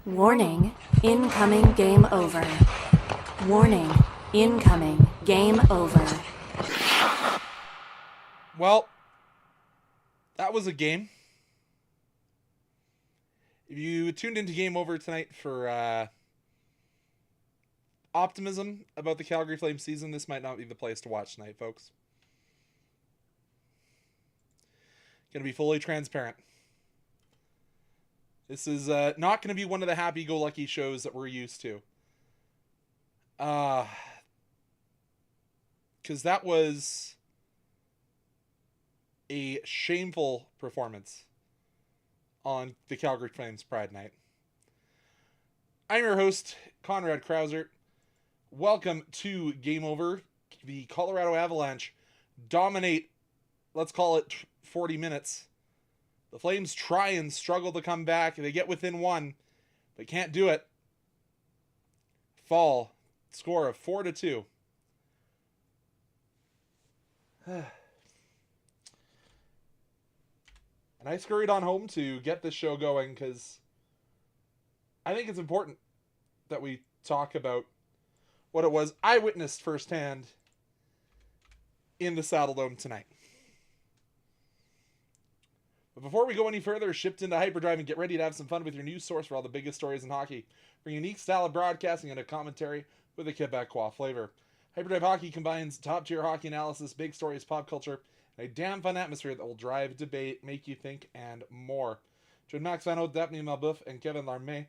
Warning, incoming game over. Warning, incoming game over. Well, that was a game. If you tuned into Game Over tonight for optimism about the Calgary Flames season, this might not be the place to watch tonight, folks. Going to be fully transparent. This is not going to be one of the happy-go-lucky shows that we're used to. Because that was a shameful performance on the Calgary Flames Pride Night. I'm your host, Conrad Krausert. Welcome to Game Over. The Colorado Avalanche dominate, let's call it 40 minutes. The Flames try and struggle to come back. They get within one, but can't do it. Fall. Score of 4-2. And I scurried on home to get this show going because I think it's important that we talk about what it was I witnessed firsthand in the Saddle Dome tonight. But before we go any further, shift into Hyperdrive and get ready to have some fun with your news source for all the biggest stories in hockey. Bring a unique style of broadcasting and a commentary with a Quebecois flavor. Hyperdrive Hockey combines top-tier hockey analysis, big stories, pop culture, and a damn fun atmosphere that will drive debate, make you think, and more. Join Max Vano, Daphne Malbouf, and Kevin Larmé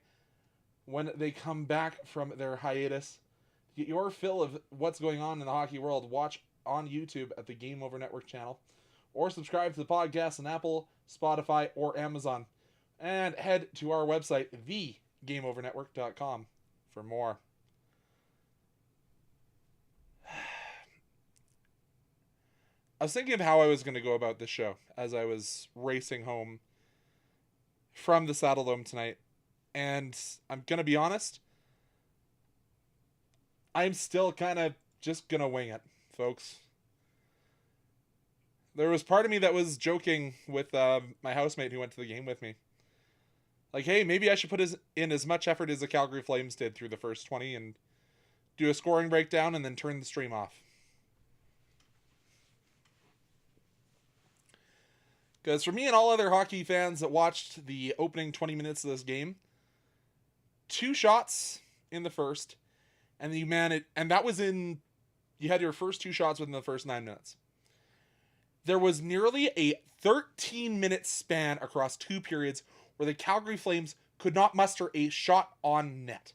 when they come back from their hiatus. To get your fill of what's going on in the hockey world, watch on YouTube at the Game Over Network channel, or subscribe to the podcast on Apple, Spotify, or Amazon. And head to our website, thegameovernetwork.com, for more. I was thinking of how I was going to go about this show as I was racing home from the Saddle Dome tonight. And I'm going to be honest, I'm still kind of just going to wing it, folks. There was part of me that was joking with my housemate who went to the game with me. Like, hey, maybe I should put in as much effort as the Calgary Flames did through the first 20 and do a scoring breakdown and then turn the stream off. Because for me and all other hockey fans that watched the opening 20 minutes of this game, 2 shots in the first, and you had your first 2 shots within the first 9 minutes. There was nearly a 13-minute span across 2 periods where the Calgary Flames could not muster a shot on net.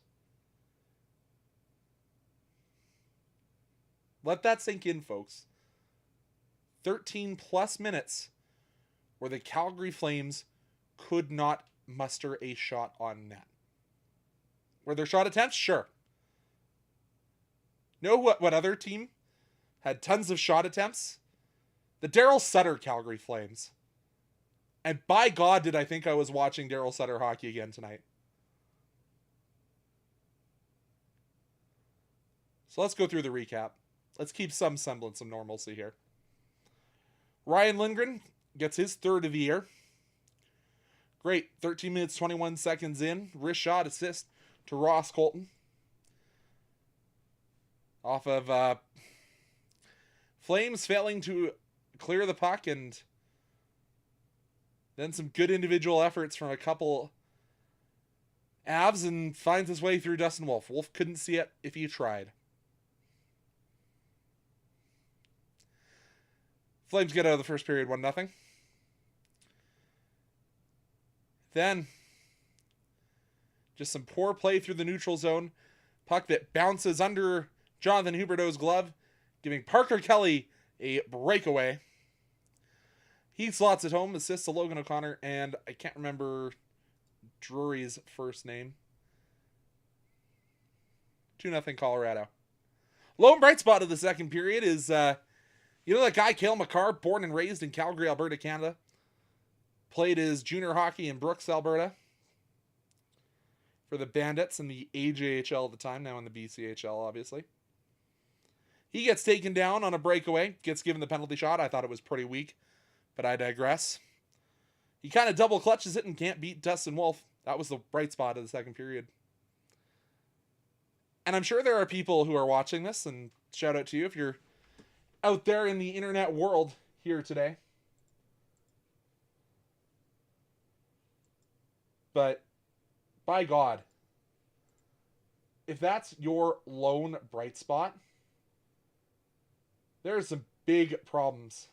Let that sink in, folks. 13 plus minutes where the Calgary Flames could not muster a shot on net. Were there shot attempts? Sure. Know what other team had tons of shot attempts? The Daryl Sutter Calgary Flames. And by God, did I think I was watching Daryl Sutter hockey again tonight. So let's go through the recap. Let's keep some semblance of normalcy here. Ryan Lindgren gets his third of the year. Great. 13 minutes, 21 seconds in. Wrist shot assist to Ross Colton. Off of Flames failing to clear the puck, and then some good individual efforts from a couple Avs, and finds his way through Dustin Wolf. Wolf couldn't see it if he tried. Flames get out of the first period 1-0. Then, just some poor play through the neutral zone. Puck that bounces under Jonathan Huberdeau's glove, giving Parker Kelly a breakaway. He slots it home, assists to Logan O'Connor, and I can't remember Drury's first name. 2-0 Colorado. Lone bright spot of the second period is, that guy, Cale Makar, born and raised in Calgary, Alberta, Canada. Played his junior hockey in Brooks, Alberta. For the Bandits in the AJHL at the time, now in the BCHL, obviously. He gets taken down on a breakaway, gets given the penalty shot. I thought it was pretty weak, but I digress. He kind of double clutches it and can't beat Dustin Wolf. That was the bright spot of the second period. And I'm sure there are people who are watching this, and shout out to you if you're out there in the internet world here today. But by God, if that's your lone bright spot, there are some big problems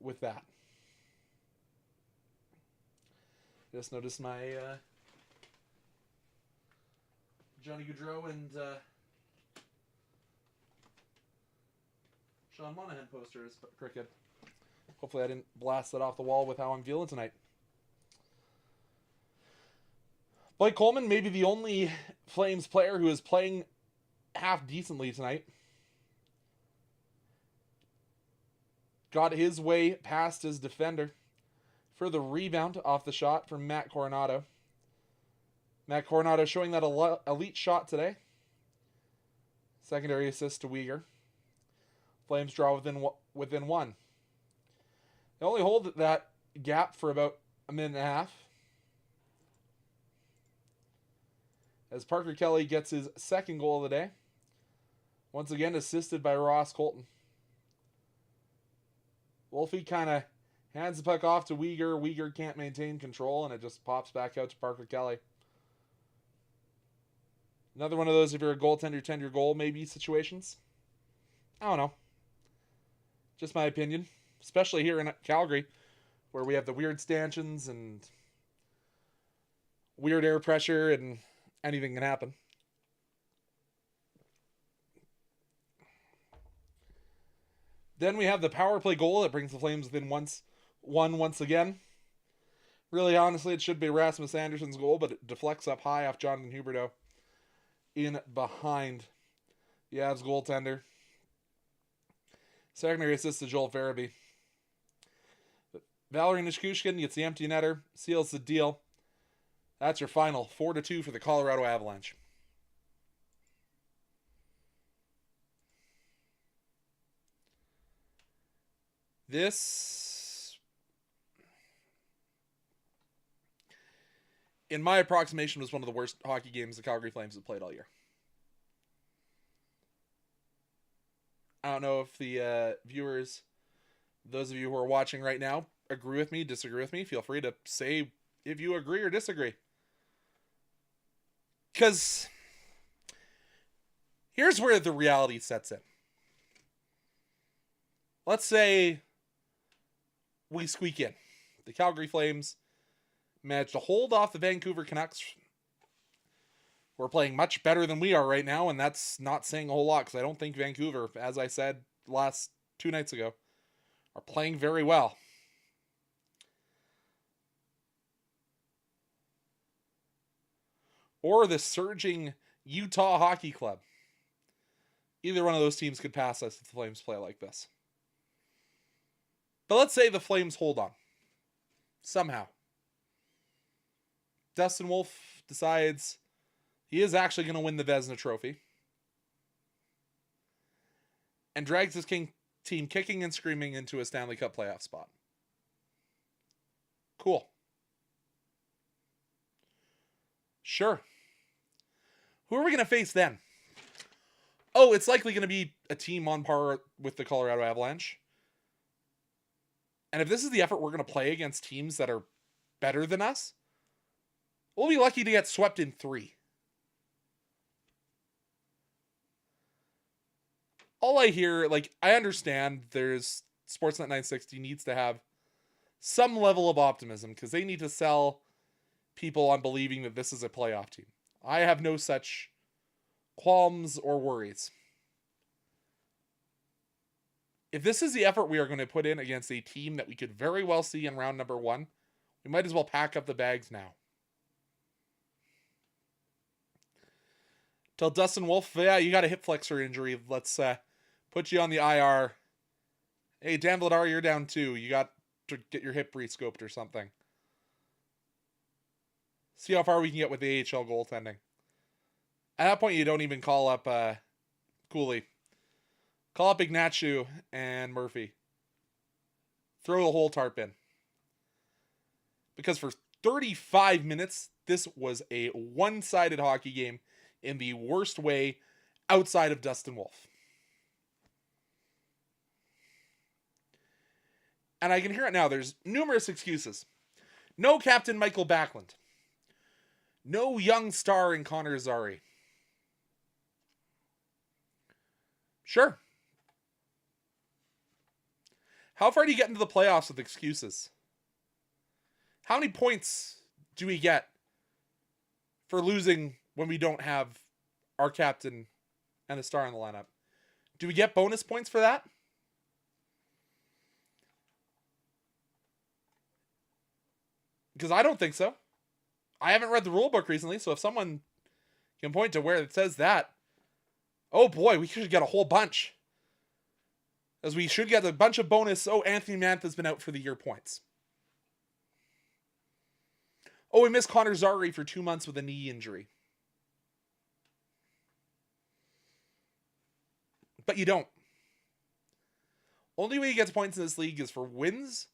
with that. Just noticed my Johnny Gaudreau and Sean Monahan posters, but crooked. Hopefully I didn't blast that off the wall with how I'm feeling tonight. Blake Coleman may be the only Flames player who is playing half decently tonight. Got his way past his defender for the rebound off the shot from Matt Coronado. Matt Coronado showing that elite shot today. Secondary assist to Weegar. Flames draw within one. They only hold that gap for about a minute and a half. As Parker Kelly gets his second goal of the day. Once again assisted by Ross Colton. Wolfie kind of hands the puck off to Weegar. Weegar can't maintain control, and it just pops back out to Parker Kelly. Another one of those, if you're a goaltender, tend your goal maybe situations. I don't know. Just my opinion. Especially here in Calgary, where we have the weird stanchions and weird air pressure, and anything can happen. Then we have the power play goal that brings the Flames within one once again. Really, honestly, it should be Rasmus Anderson's goal, but it deflects up high off Jonathan Huberdeau in behind the Avs goaltender. Secondary assist to Joel Farabee. Valerie Nichushkin gets the empty netter, seals the deal. That's your final, 4-2 for the Colorado Avalanche. This, in my approximation, was one of the worst hockey games the Calgary Flames have played all year. I don't know if the viewers, those of you who are watching right now, agree with me, disagree with me. Feel free to say if you agree or disagree. Because here's where the reality sets in. Let's say we squeak in. The Calgary Flames managed to hold off the Vancouver Canucks. We're playing much better than we are right now, and that's not saying a whole lot, because I don't think Vancouver, as I said last 2 nights ago, are playing very well. Or the surging Utah Hockey Club. Either one of those teams could pass us if the Flames play like this. But let's say the Flames hold on. Somehow. Dustin Wolf decides he is actually going to win the Vezina Trophy. And drags his team kicking and screaming into a Stanley Cup playoff spot. Cool. Sure. Who are we going to face then? Oh, it's likely going to be a team on par with the Colorado Avalanche. And if this is the effort we're going to play against teams that are better than us, we'll be lucky to get swept in 3. All I hear, I understand there's Sportsnet 960 needs to have some level of optimism, because they need to sell people on believing that this is a playoff team. I have no such qualms or worries. If this is the effort we are going to put in against a team that we could very well see in round number 1, we might as well pack up the bags now. Tell Dustin Wolf, yeah, you got a hip flexor injury. Let's put you on the IR. Hey, Dan Vladar, you're down 2. You got to get your hip re-scoped or something. See how far we can get with the AHL goaltending. At that point, you don't even call up Cooley. Call up Ignatiu and Murphy. Throw the whole tarp in. Because for 35 minutes. This was a one-sided hockey game in the worst way outside of Dustin Wolf. And I can hear it now. There's numerous excuses. No Captain Michael Backlund. No young star in Connor Zary. Sure. How far do you get into the playoffs with excuses? How many points do we get for losing when we don't have our captain and a star in the lineup? Do we get bonus points for that? Because I don't think so. I haven't read the rule book recently, so if someone can point to where it says that, oh boy, we should get a whole bunch. As we should get a bunch of bonus, oh, Anthony Mantha's been out for the year points. Oh, we missed Connor Zary for 2 months with a knee injury. But you don't. Only way you get points in this league is for wins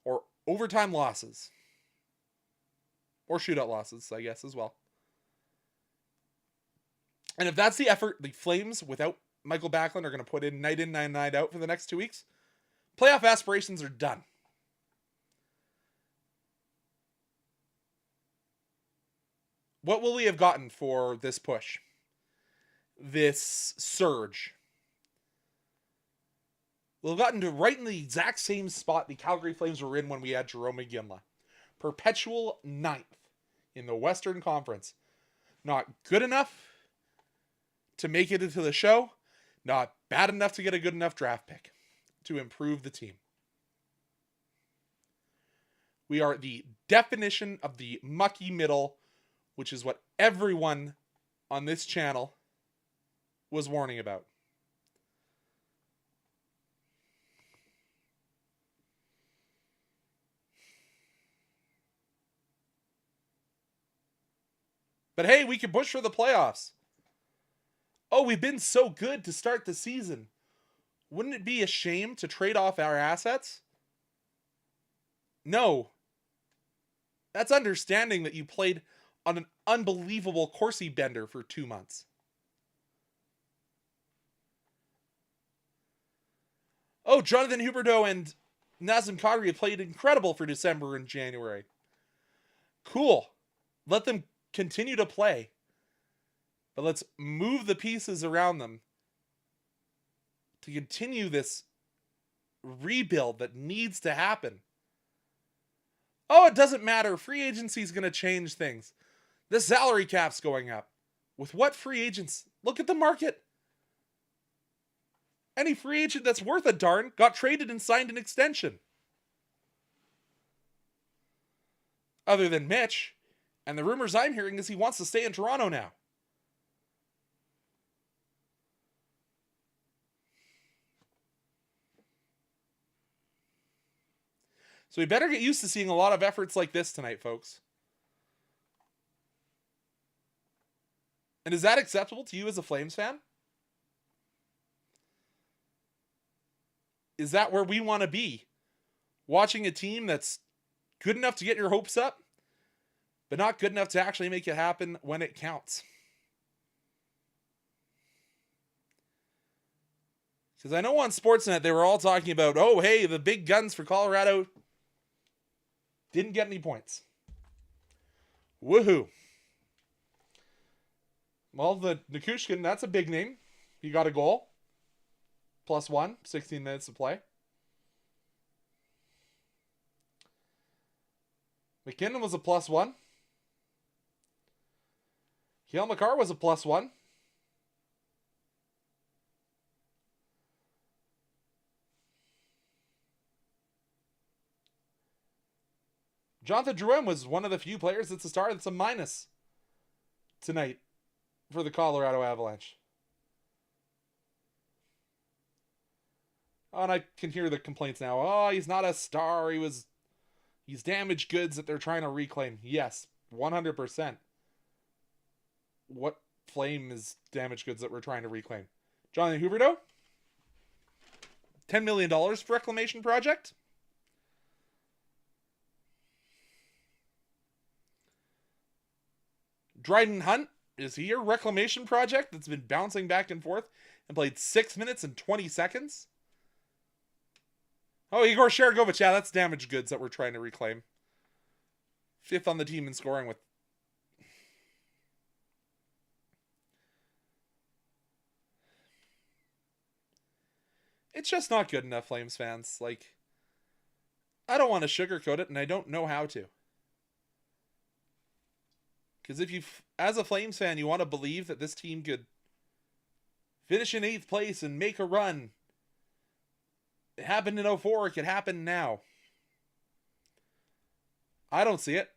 or overtime losses. Or shootout losses, I guess, as well. And if that's the effort the Flames, without Michael Backlund, are going to put in, night out for the next 2 weeks, playoff aspirations are done. What will we have gotten for this push? This surge? We'll have gotten to right in the exact same spot the Calgary Flames were in when we had Jerome McGinley. Perpetual 9th in the Western Conference. Not good enough to make it into the show. Not bad enough to get a good enough draft pick to improve the team. We are the definition of the mucky middle, which is what everyone on this channel was warning about. But hey, we can push for the playoffs. Oh, we've been so good to start the season. Wouldn't it be a shame to trade off our assets? No. That's understanding that you played on an unbelievable Corsi bender for 2 months. Oh, Jonathan Huberdeau and Nazem Kadri played incredible for December and January. Cool. Let them continue to play. But let's move the pieces around them to continue this rebuild that needs to happen. Oh, it doesn't matter. Free agency is going to change things. The salary cap's going up. With what free agents? Look at the market. Any free agent that's worth a darn got traded and signed an extension. Other than Mitch. And the rumors I'm hearing is he wants to stay in Toronto now. So we better get used to seeing a lot of efforts like this tonight, folks. And is that acceptable to you as a Flames fan? Is that where we want to be? Watching a team that's good enough to get your hopes up, but not good enough to actually make it happen when it counts. Because I know on Sportsnet they were all talking about, oh, hey, the big guns for Colorado didn't get any points. Woohoo. Well, the Nikushkin, that's a big name. He got a goal. +1, 16 minutes to play. McKinnon was a +1. Cale Makar was a +1. Jonathan Drouin was one of the few players that's a star that's a minus tonight for the Colorado Avalanche. Oh, and I can hear the complaints now. Oh, he's not a star. He's damaged goods that they're trying to reclaim. Yes, 100%. What Flame is damaged goods that we're trying to reclaim? Jonathan Huberdeau? $10 million for reclamation project? Dryden Hunt, is he your reclamation project that's been bouncing back and forth and played 6 minutes and 20 seconds? Oh, Igor Sharangovich. Yeah, that's damaged goods that we're trying to reclaim. 5th on the team in scoring with... It's just not good enough, Flames fans. Like, I don't want to sugarcoat it, and I don't know how to. Because if you, as a Flames fan, you want to believe that this team could finish in 8th place and make a run. It happened in 04. It could happen now. I don't see it.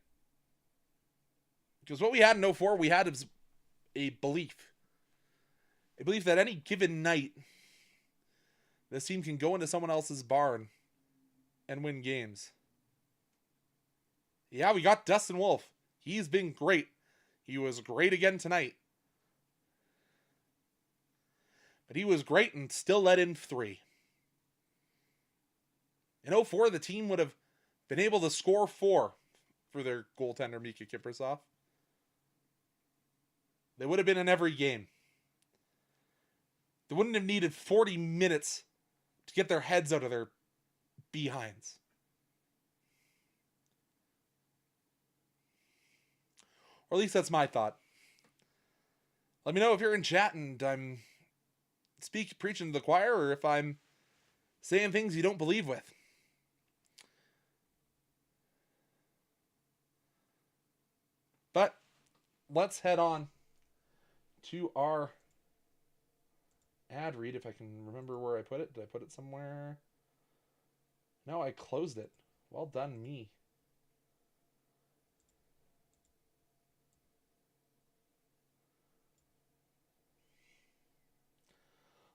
Because what we had in 04, we had a belief. A belief that any given night, this team can go into someone else's barn and win games. Yeah, we got Dustin Wolf. He's been great. He was great again tonight. But he was great and still let in 3. In 04, the team would have been able to score 4 for their goaltender, Mika Kiprasov. They would have been in every game. They wouldn't have needed 40 minutes to get their heads out of their behinds. Or at least that's my thought. Let me know if you're in chat and I'm preaching to the choir, or if I'm saying things you don't believe with. But let's head on to our ad read, if I can remember where I put it. Did I put it somewhere? No, I closed it. Well done, me.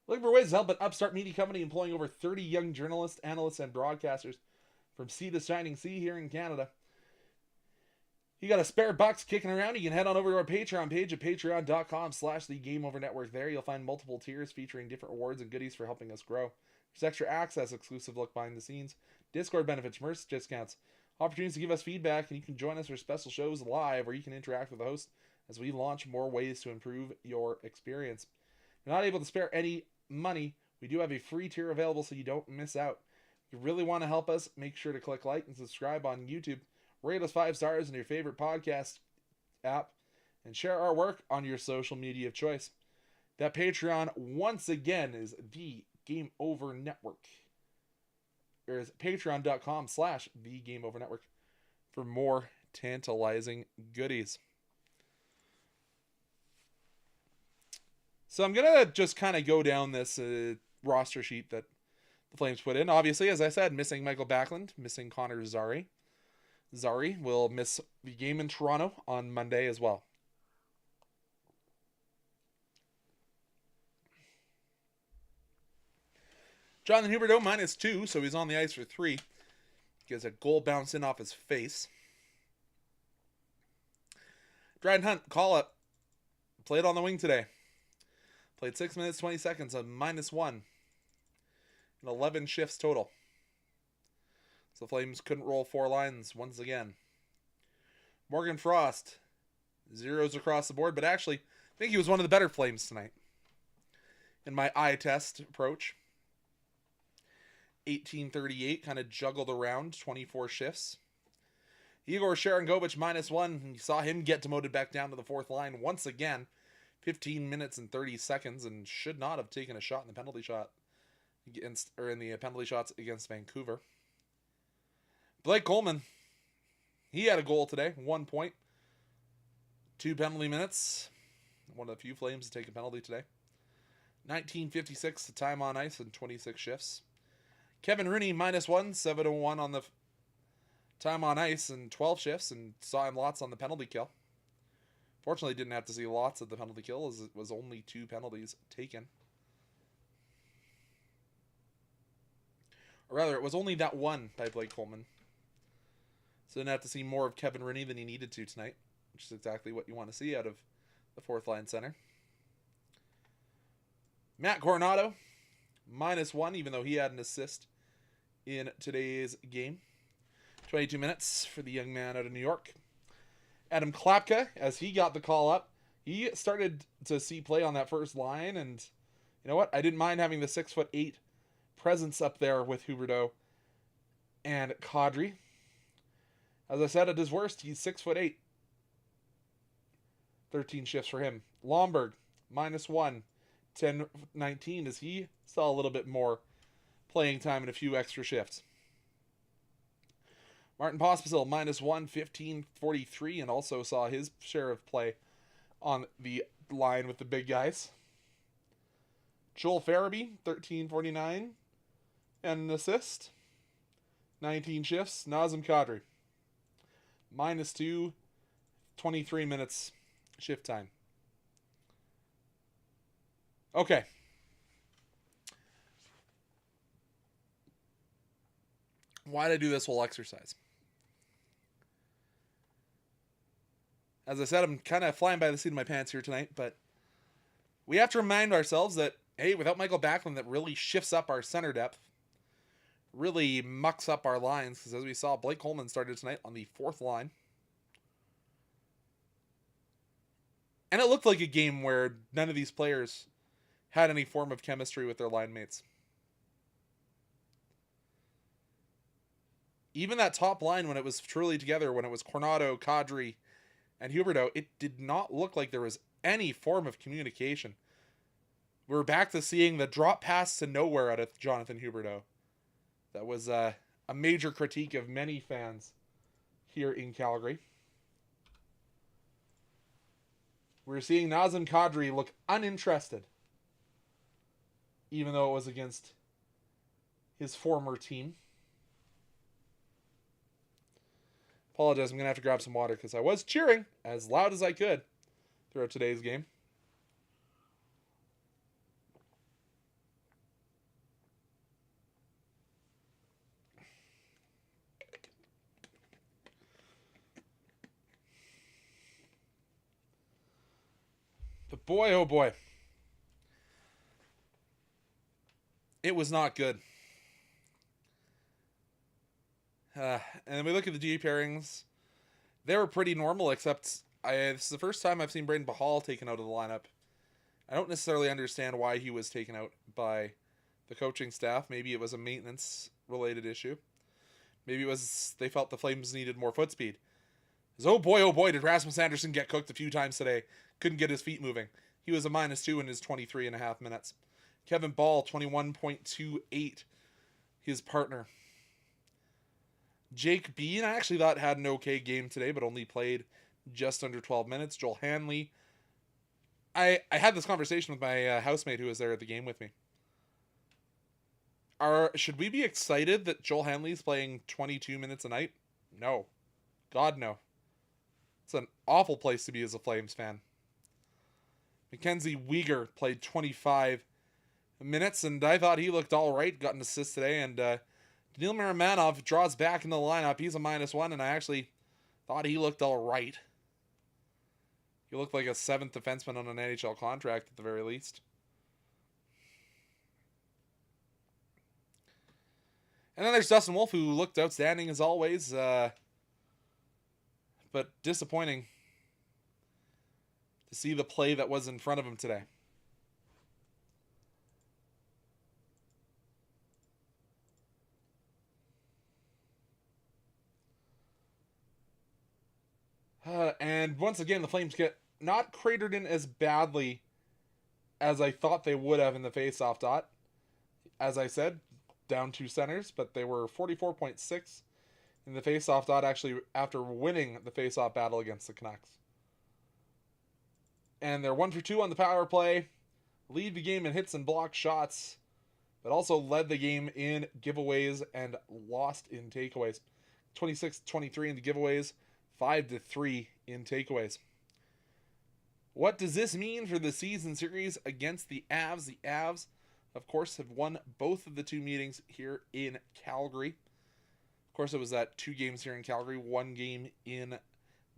Looking for ways to help an upstart media company employing over 30 young journalists, analysts, and broadcasters from sea to shining sea here in Canada? You got a spare bucks kicking around? You can head on over to our Patreon page at patreon.com/thegameovernetwork. There you'll find multiple tiers featuring different awards and goodies for helping us grow. There's extra access, exclusive look behind the scenes, Discord benefits, merch discounts, opportunities to give us feedback, and you can join us for special shows live where you can interact with the host as we launch more ways to improve your experience. If you're not able to spare any money, we do have a free tier available so you don't miss out. If you really want to help us, make sure to click like and subscribe on YouTube. Rate us 5 stars in your favorite podcast app, and share our work on your social media of choice. That Patreon, once again, is the Game Over Network. There's patreon.com/thegameovernetwork for more tantalizing goodies. So I'm going to just kind of go down this roster sheet that the Flames put in. Obviously, as I said, missing Michael Backlund, missing Connor Zary. Zary will miss the game in Toronto on Monday as well. Jonathan Huberdeau -2, so he's on the ice for 3. He has a goal bounced in off his face. Dryden Hunt, call up. Played on the wing today. Played 6 minutes, 20 seconds, a -1. And 11 shifts total. So the Flames couldn't roll 4 lines once again. Morgan Frost, 0s across the board, but actually, I think he was one of the better Flames tonight. In my eye test approach. 1838, kind of juggled around, 24 shifts. Igor Sharangovich -1, and you saw him get demoted back down to the 4th line once again. 15 minutes and 30 seconds, and should not have taken a shot in the penalty shots against Vancouver. Blake Coleman, he had a goal today, 1 point. 2 penalty minutes. One of the few Flames to take a penalty today. 19:56 the time on ice and 26 shifts. Kevin Rooney -1, 7:01 on the time on ice and 12 shifts, and saw him lots on the penalty kill. Fortunately, didn't have to see lots of the penalty kill, as it was only 2 penalties taken. Or rather, it was only that one by Blake Coleman. So didn't have to see more of Kevin Rooney than he needed to tonight, which is exactly what you want to see out of the 4th line center. Matt Coronado, -1, even though he had an assist in today's game. 22 minutes for the young man out of New York. Adam Klapka, as he got the call up, he started to see play on that first line, and you know what? I didn't mind having the 6'8" presence up there with Huberdeau and Kadri. As I said, at his worst, he's 6'8". 13 shifts for him. Lomberg, -1. 10-19 as he saw a little bit more playing time and a few extra shifts. Martin Pospisil, -1, 15-43, and also saw his share of play on the line with the big guys. Joel Farabee, 13-49, and an assist. 19 shifts. Nazem Kadri, -2, 23 minutes shift time. Okay. Why did I do this whole exercise? As I said, I'm kind of flying by the seat of my pants here tonight, but we have to remind ourselves that, hey, without Michael Backlund, that really shifts up our center depth, really mucks up our lines, because as we saw, Blake Coleman started tonight on the 4th line. And it looked like a game where none of these players had any form of chemistry with their line mates. Even that top line, when it was truly together, when it was Coronado, Kadri, and Huberdeau, it did not look like there was any form of communication. We're back to seeing the drop pass to nowhere out of Jonathan Huberdeau. That was a major critique of many fans here in Calgary. We're seeing Nazem Kadri look uninterested, even though it was against his former team. Apologize, I'm going to have to grab some water because I was cheering as loud as I could throughout today's game. But boy, oh boy, it was not good. And we look at the D pairings. They were pretty normal, except this is the first time I've seen Braden Bahal taken out of the lineup. I don't necessarily understand why he was taken out by the coaching staff. Maybe it was a maintenance-related issue. Maybe it was they felt the Flames needed more foot speed. Oh boy, did Rasmus Andersson get cooked a few times today. Couldn't get his feet moving. He was a -2 in his 23.5 minutes. Kevin Ball, 21.28, his partner. Jake Bean, I actually thought had an okay game today, but only played just under 12 minutes. Joel Hanley. I had this conversation with my housemate who was there at the game with me. Should we be excited that Joel Hanley's playing 22 minutes a night? No. God, no. It's an awful place to be as a Flames fan. Mackenzie Weegar played 25 minutes, and I thought he looked all right. Got an assist today, and Daniil Maramanov draws back in the lineup. He's a -1, and I actually thought he looked all right. He looked like a 7th defenseman on an NHL contract at the very least. And then there's Dustin Wolf, who looked outstanding as always, but disappointing to see the play that was in front of him today. And once again, the Flames get not cratered in as badly as I thought they would have in the faceoff dot. As I said, down 2 centers, but they were 44.6 in the faceoff dot actually after winning the faceoff battle against the Canucks. And they're 1 for 2 on the power play, lead the game in hits and block shots, but also led the game in giveaways and lost in takeaways. 26-23 in the giveaways, 5-3 in takeaways. What does this mean for the season series against the Avs? The Avs, of course, have won both of the 2 meetings here in Calgary. Of course, it was that 2 games here in Calgary, 1 game in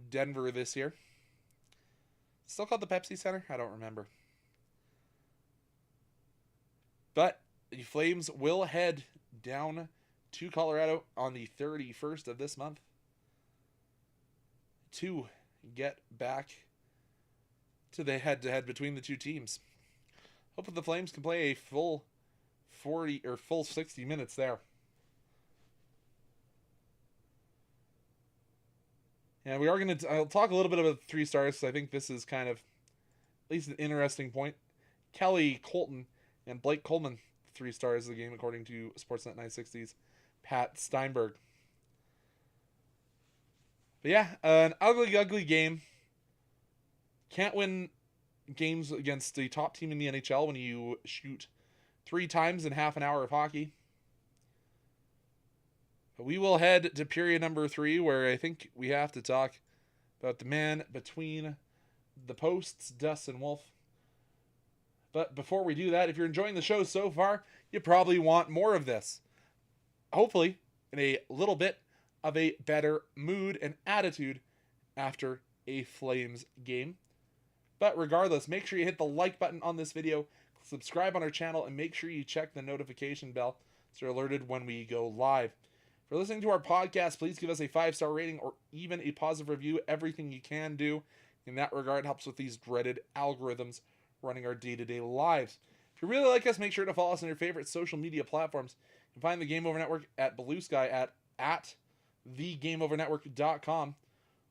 Denver this year. Still called the Pepsi Center? I don't remember. But the Flames will head down to Colorado on the 31st of this month to get back to the head-to-head between the two teams. Hope that the Flames can play a full 40 or full 60 minutes there. And we are going to... I'll talk a little bit about 3 stars, because I think this is kind of at least an interesting point. Kelly Colton and Blake Coleman, 3 stars of the game, according to Sportsnet 960's Pat Steinberg. But yeah, an ugly game. Can't win games against the top team in the NHL when you shoot 3 times in half an hour of hockey. But we will head to period number 3, where I think we have to talk about the man between the posts, Dustin Wolf. But before we do that, if you're enjoying the show so far, you probably want more of this. Hopefully, in a little bit of a better mood and attitude after a Flames game. But regardless, make sure you hit the like button on this video, subscribe on our channel, and make sure you check the notification bell so you're alerted when we go live. If you're listening to our podcast, please give us a 5-star rating or even a positive review. Everything you can do in that regard helps with these dreaded algorithms running our day-to-day lives. If you really like us, make sure to follow us on your favorite social media platforms. You can find the Game Over Network at Blue Sky at thegameovernetwork.com,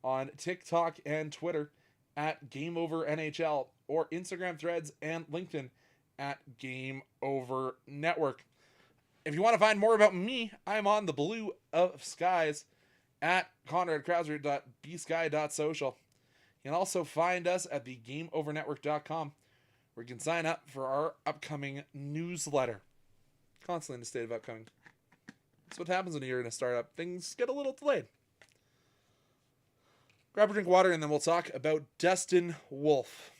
on TikTok and Twitter at Game Over NHL, or Instagram, Threads, and LinkedIn at Game Over Network. If you want to find more about me, I'm on the Blue of Skies at conradkrausert.bsky.social. You can also find us at thegameovernetwork.com, where you can sign up for our upcoming newsletter. Constantly in a state of upcoming. That's what happens when you're in a startup. Things get a little delayed. Grab a drink of water, and then we'll talk about Dustin Wolf.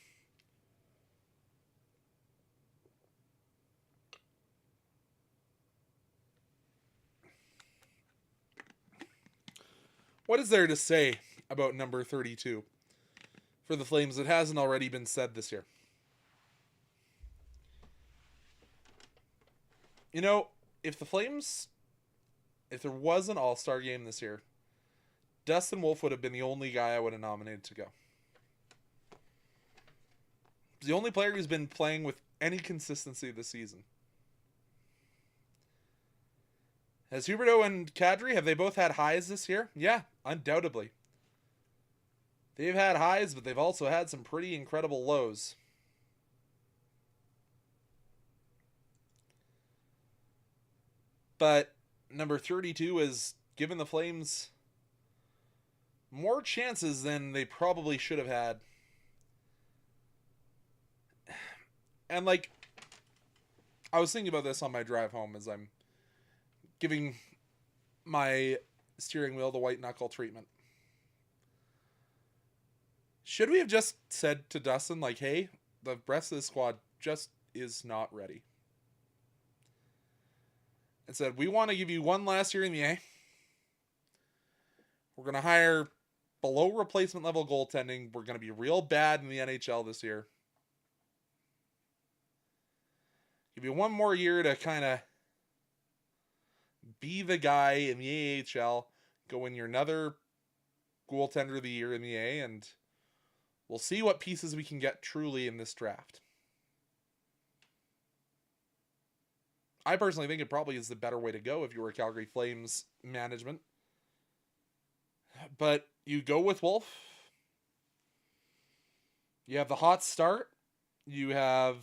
What is there to say about number 32 for the Flames that hasn't already been said this year? You know, if the Flames, if there was an all-star game this year, Dustin Wolf would have been the only guy I would have nominated to go. He's the only player who's been playing with any consistency this season. Has Huberdeau and Kadri, have they both had highs this year? Yeah, undoubtedly. They've had highs, but they've also had some pretty incredible lows. But number 32 has given the Flames more chances than they probably should have had. And like, I was thinking about this on my drive home as I'm giving my steering wheel the white knuckle treatment. Should we have just said to Dustin, like, hey, the rest of the squad just is not ready? And said, we want to give you one last year in the A. We're going to hire below replacement level goaltending. We're going to be real bad in the NHL this year. Give you one more year to kind of be the guy in the AHL. Go win your another goaltender of the year in the A, and we'll see what pieces we can get truly in this draft. I personally think it probably is the better way to go if you were Calgary Flames management. But you go with Wolf. You have the hot start. You have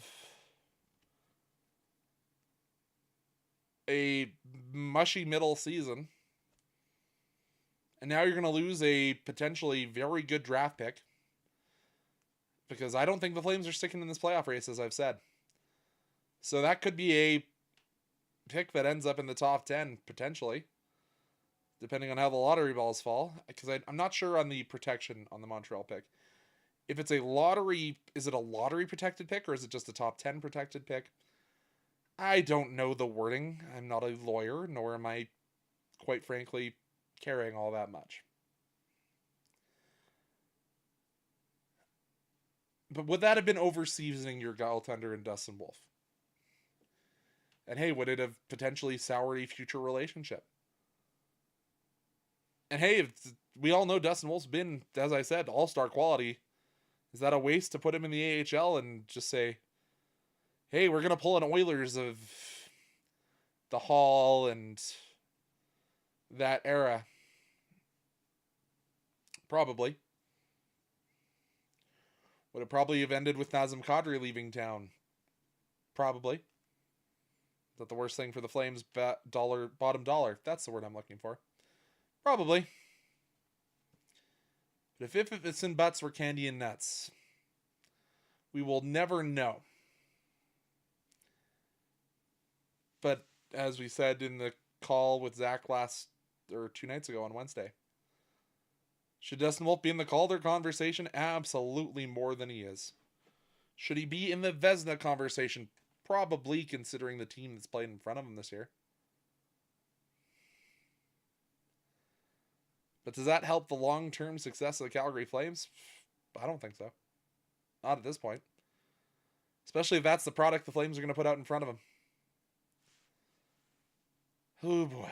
a mushy middle season. And now you're going to lose a potentially very good draft pick. Because I don't think the Flames are sticking in this playoff race, as I've said. So that could be a pick that ends up in the top 10, potentially, depending on how the lottery balls fall, because I'm not sure on the protection on the Montreal pick. If it's a lottery, is it a lottery protected pick, or is it just a top 10 protected pick? I don't know the wording. I'm not a lawyer, nor am I, quite frankly, caring all that much. But would that have been over-seasoning your goaltender in Dustin Wolf? And hey, would it have potentially soured a future relationship? And hey, we all know Dustin Wolf's been, as I said, all-star quality. Is that a waste to put him in the AHL and just say, hey, we're going to pull an Oilers of the Hall and that era? Probably. Would it probably have ended with Nazem Kadri leaving town? Probably. Is that the worst thing for the Flames? Bottom dollar. That's the word I'm looking for. Probably. But if it's in butts, we're candy and nuts. We will never know. But as we said in the call with Zach 2 nights ago on Wednesday, should Dustin Wolf be in the Calder conversation? Absolutely, more than he is. Should he be in the Vezina conversation? Probably, considering the team that's played in front of him this year. But does that help the long-term success of the Calgary Flames? I don't think so. Not at this point. Especially if that's the product the Flames are going to put out in front of him. Oh boy.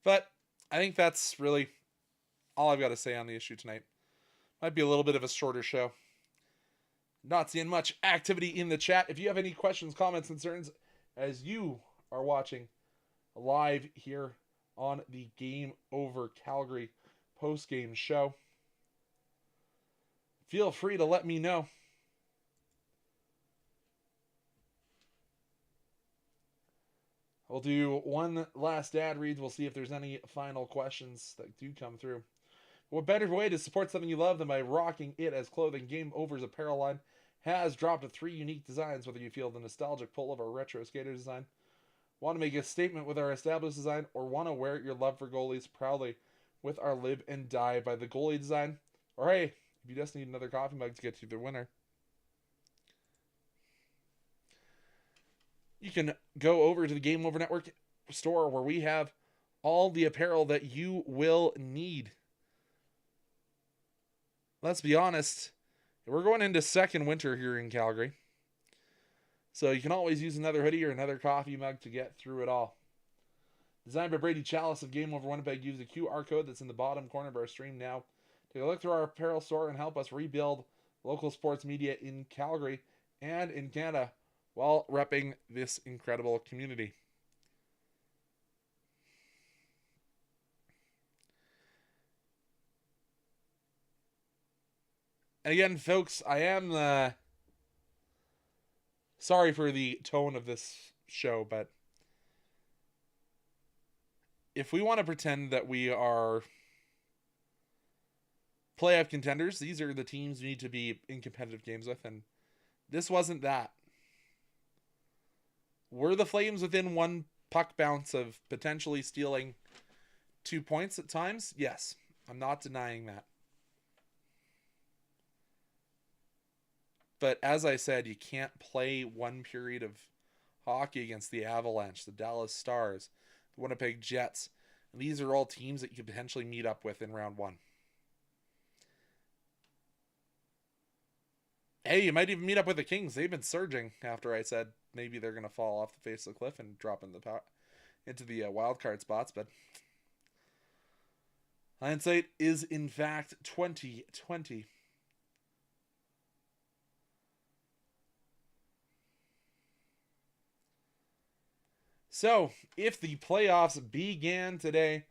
But I think that's really all I've got to say on the issue tonight. Might be a little bit of a shorter show. Not seeing much activity in the chat. If you have any questions, comments, concerns, as you are watching live here on the Game Over Calgary post-game show, feel free to let me know. We'll do one last ad read. We'll see if there's any final questions that do come through. What better way to support something you love than by rocking it as clothing? Game Over's apparel line has dropped 3 unique designs, whether you feel the nostalgic pull of our retro skater design, want to make a statement with our established design, or want to wear your love for goalies proudly with our live and die by the goalie design, or hey, if you just need another coffee mug to get you the winner, you can go over to the Game Over Network store where we have all the apparel that you will need. Let's be honest, we're going into second winter here in Calgary. So you can always use another hoodie or another coffee mug to get through it all. Designed by Brady Chalice of Game Over Winnipeg, use the QR code that's in the bottom corner of our stream now. Take a look through our apparel store and help us rebuild local sports media in Calgary and in Canada while repping this incredible community. And again, folks, I am sorry for the tone of this show, but if we want to pretend that we are playoff contenders, these are the teams we need to be in competitive games with, and this wasn't that. Were the Flames within one puck bounce of potentially stealing 2 points at times? Yes, I'm not denying that. But as I said, you can't play one period of hockey against the Avalanche, the Dallas Stars, the Winnipeg Jets. And these are all teams that you could potentially meet up with in round 1. Hey, you might even meet up with the Kings. They've been surging after I said maybe they're going to fall off the face of the cliff and drop into the wild card spots. But hindsight is in fact 2020. So, if the playoffs began today,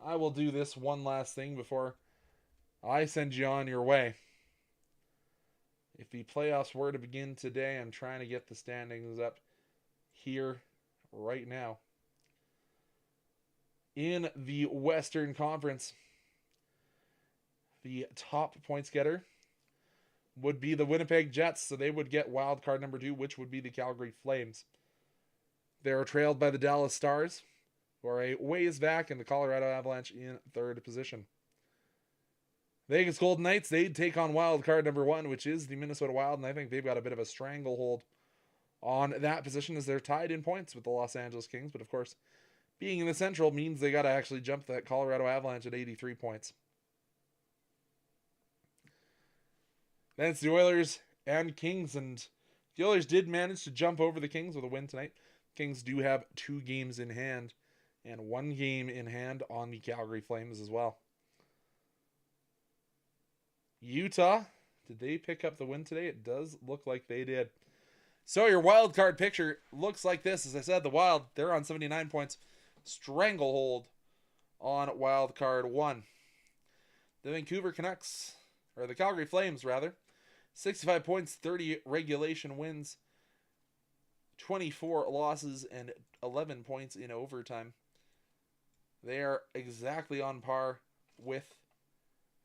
I will do this one last thing before I send you on your way. If the playoffs were to begin today, I'm trying to get the standings up here right now. In the Western Conference, the top points getter would be the Winnipeg Jets, so they would get wild card number 2, which would be the Calgary Flames. They are trailed by the Dallas Stars, who are a ways back, in the Colorado Avalanche in 3rd position. Vegas Golden Knights, they'd take on wild card number 1, which is the Minnesota Wild, and I think they've got a bit of a stranglehold on that position as they're tied in points with the Los Angeles Kings. But of course, being in the Central means they got to actually jump that Colorado Avalanche at 83 points. Then it's the Oilers and Kings, and The Oilers did manage to jump over the Kings with a win tonight. Kings do have 2 games in hand and 1 game in hand on the Calgary Flames as well. Utah, did they pick up the win today? It does look like they did. So your wild card picture looks like this. As I said, the Wild, they're on 79 points. Stranglehold on wild card 1. The Vancouver Canucks, or the Calgary Flames rather, 65 points, 30 regulation wins, 24 losses, and 11 points in overtime. They are exactly on par with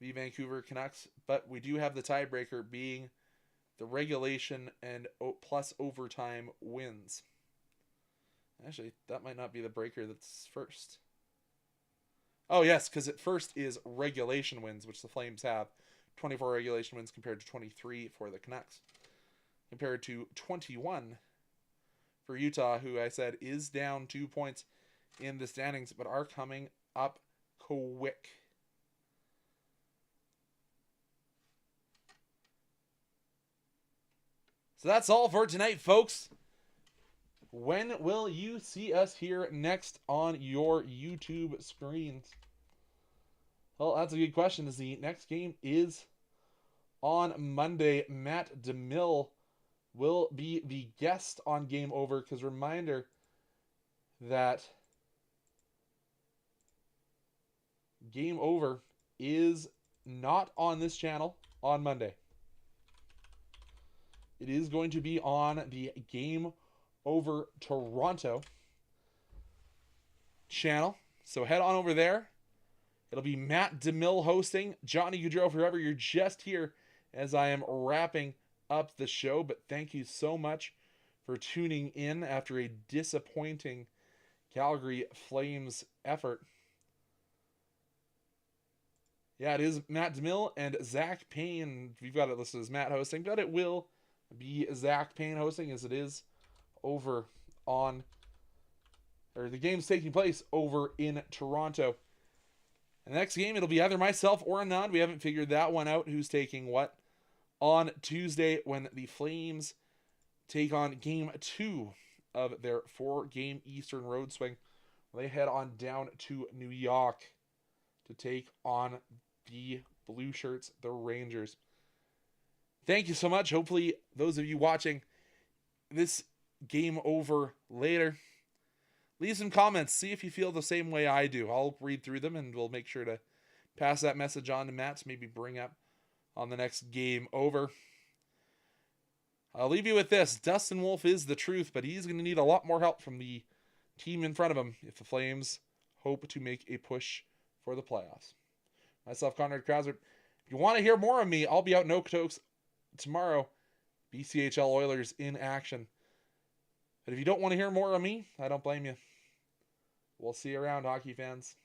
the Vancouver Canucks, but we do have the tiebreaker being the regulation and plus overtime wins. Actually, that might not be the breaker that's first. Oh, yes, because at first is regulation wins, which the Flames have. 24 regulation wins compared to 23 for the Canucks. Compared to 21 for Utah, who I said is down 2 points in the standings, but are coming up quick. So that's all for tonight, folks. When will you see us here next on your YouTube screens? Well, that's a good question, as the next game is on Monday. Matt DeMille will be the guest on Game Over, because reminder that Game Over is not on this channel on Monday. It is going to be on the Game Over Toronto channel. So head on over there. It'll be Matt DeMille hosting. Johnny Gaudreau, forever. You're just here as I am wrapping up the show. But thank you so much for tuning in after a disappointing Calgary Flames effort. Yeah, it is Matt DeMille and Zach Payne. We've got it listed as Matt hosting, but it will be Zach Payne hosting, as it is over on, or the game's taking place over in Toronto. And the next game, it'll be either myself or Anand. We haven't figured that one out, who's taking what, on Tuesday when the Flames take on Game 2 of their 4-game Eastern Road Swing. They head on down to New York to take on the Blue Shirts, the Rangers. Thank you so much. Hopefully, those of you watching this Game Over later, leave some comments. See if you feel the same way I do. I'll read through them, and we'll make sure to pass that message on to Matt to maybe bring up on the next Game Over. I'll leave you with this. Dustin Wolf is the truth, but he's going to need a lot more help from the team in front of him if the Flames hope to make a push for the playoffs. Myself, Conrad Krausert. If you want to hear more of me, I'll be out in Okotoks tomorrow. BCHL Oilers in action. But if you don't want to hear more of me, I don't blame you. We'll see you around, hockey fans.